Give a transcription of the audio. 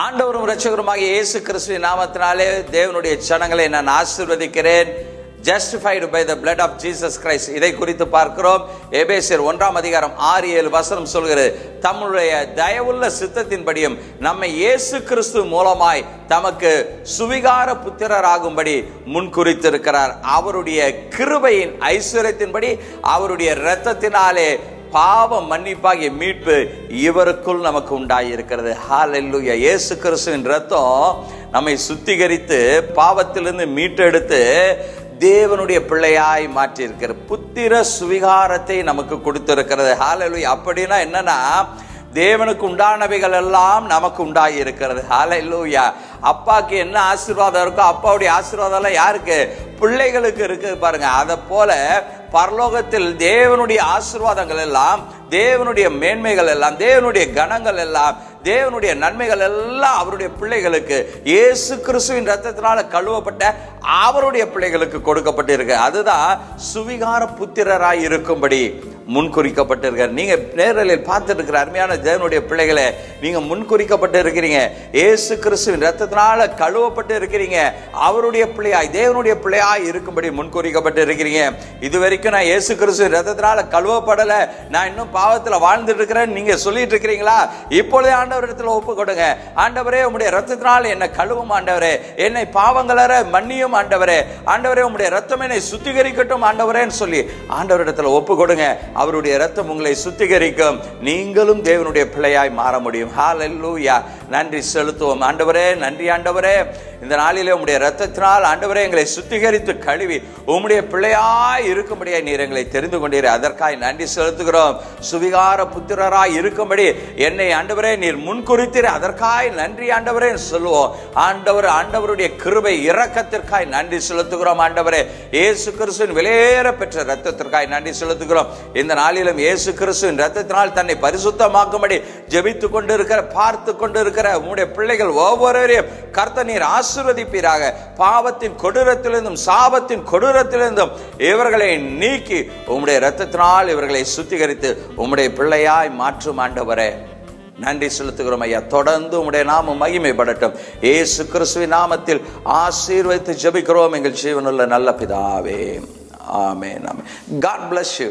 ஆண்டவரும் இரட்சகருமாகிய இயேசு கிறிஸ்துவின் நாமத்தினாலே தேவனுடைய ஜனங்களை நான் ஆசீர்வதிக்கிறேன். Justified by the blood of Jesus Christ. இதை குறித்து பார்க்கிறோம். எபேசியர் 1:6-7 சொல்கிறது, தம்முடைய தயவுள்ள சித்தத்தின்படியும் நம்மை இயேசு கிறிஸ்து மூலமாய் தமக்கு சுவிகார புத்திரராகும்படி முன்குறித்திருக்கிறார். அவருடைய கிருபையின் ஐஸ்வர்யத்தின்படி அவருடைய இரத்தத்தினாலே பாவ மன்னிப்பாகிய மீட்பு இவருக்குள் நமக்கு உண்டாயிருக்கிறது. ஹல்லேலூயா. இயேசு கிறிஸ்துவின் இரத்தம் நம்மை சுத்திகரித்து பாவத்திலிருந்து மீட்டெடுத்து தேவனுடைய பிள்ளையாய் மாற்றி இருக்கிற புத்திர சுவிகாரத்தை நமக்கு கொடுத்திருக்கிறது. ஹல்லேலூயா. அப்படின்னா என்னன்னா, தேவனுக்கு உண்டானவைகள் எல்லாம் நமக்கு உண்டாகி இருக்கிறது. ஹல்லேலூயா. அப்பாக்கு என்ன ஆசீர்வாதம் இருக்கோ அப்பாவுடைய ஆசீர்வாதம் எல்லாம் யாருக்கு? பிள்ளைகளுக்கு இருக்கு பாருங்க. அதை போல பரலோகத்தில் தேவனுடைய ஆசீர்வாதங்கள் எல்லாம், தேவனுடைய மேன்மைகள் எல்லாம், தேவனுடைய கணங்கள் எல்லாம், தேவனுடைய நன்மைகள் எல்லாம் அவருடைய பிள்ளைகளுக்கு இயேசு கிறிஸ்துவின் இரத்தத்தினால கழுவப்பட்ட அவருடைய பிள்ளைகளுக்கு கொடுக்கப்பட்டு இருக்கு. அதுதான் சுவிகார புத்திரராய் இருக்கும்படி முன்குறிக்கப்பட்டிருக்கார். நீங்க நேரில் பார்த்துட்டு இருக்கிற அருமையான தேவனுடைய பிள்ளைகளை, நீங்க முன்குறிக்கப்பட்டு இருக்கிறீங்க. இயேசு கிறிஸ்துவின் இரத்தத்தினால கழுவப்பட்டு இருக்கிறீங்க. அவருடைய பிள்ளையாய், தேவனுடைய பிள்ளையாய் இருக்கும்படி முன்குறிக்கப்பட்டு இருக்கிறீங்க. இதுவரைக்கும் நான் இயேசு கிறிஸ்துவின் இரத்தத்தினால கழுவப்படல, நான் இன்னும் பாவத்துல வாழ்ந்துட்டு இருக்கிறேன்னு நீங்க சொல்லிட்டு இருக்கிறீங்களா? இப்பொழுதே ஆண்டவரிடத்துல ஒப்பு கொடுங்க. ஆண்டவரே, உம்முடைய இரத்தத்தினால என்னை கழுவும் ஆண்டவரே, என்னை பாவங்களற மன்னியும் ஆண்டவரே, ஆண்டவரே உம்முடைய இரத்தம் என்னை சுத்திகரிக்கட்டும் ஆண்டவரேன்னு சொல்லி ஆண்டவரிடத்துல ஒப்பு கொடுங்க. அவருடைய இரத்தம் உங்களை சுத்திகரிக்கும். நீங்களும் தேவனுடைய பிள்ளையாய் மாற முடியும். ஹல்லேலூயா. நன்றி செலுத்துவோம். ஆண்டவரே, நன்றி ஆண்டவரே, இந்த நாளிலே உம்முடைய இரத்தத்தினால் ஆண்டவரே எங்களை சுத்திகரித்து கழுவி உம்முடைய பிள்ளையாய் இருக்கும்படியாய் நீர் எங்களை தெரிந்து கொண்டீர். அதற்காய் நன்றி செலுத்துகிறோம். சுவிகார புத்திரராய் இருக்கும்படி என்னை ஆண்டவரே நீர் முன்குறித்தீர். அதற்காய் நன்றி ஆண்டவரே சொல்லுவோம். ஆண்டவருடைய கிருபை இரக்கத்திற்காய் நன்றி செலுத்துகிறோம். ஆண்டவரே, இயேசு கிறிஸ்துவின் விலையேற பெற்ற இரத்தத்திற்காய் நன்றி செலுத்துகிறோம். இந்த நாளிலும் இயேசு கிறிஸ்துவின் இரத்தத்தினால் தன்னை பரிசுத்தமாக்கும்படி ஜெபித்து கொண்டிருக்கிற, பார்த்து கொண்டிருக்கிற உம்முடைய பிள்ளைகள் ஒவ்வொருவரையும் கர்த்தர் நீர் ஆசீர்வதிப்பீராக. பாவத்தின் கொடூரத்திலிருந்தும் சாபத்தின் கொடூரத்திலிருந்தும் இவர்களை நீக்கி உம்முடைய இரத்தத்தினால் இவர்களை சுத்திகரித்து உம்முடைய பிள்ளையாய் மாற்றும் ஆண்டவரே நன்றி செலுத்துகிறோம் ஐயா. தொடர்ந்து உம்முடைய நாமம் மகிமைப்படட்டும். இயேசு கிறிஸ்துவின் நாமத்தில் ஆசீர்வதித்து ஜெபிக்கிறோம் எங்கள் ஜீவனுள்ள நல்ல பிதாவே. ஆமென். ஆமென். God bless you.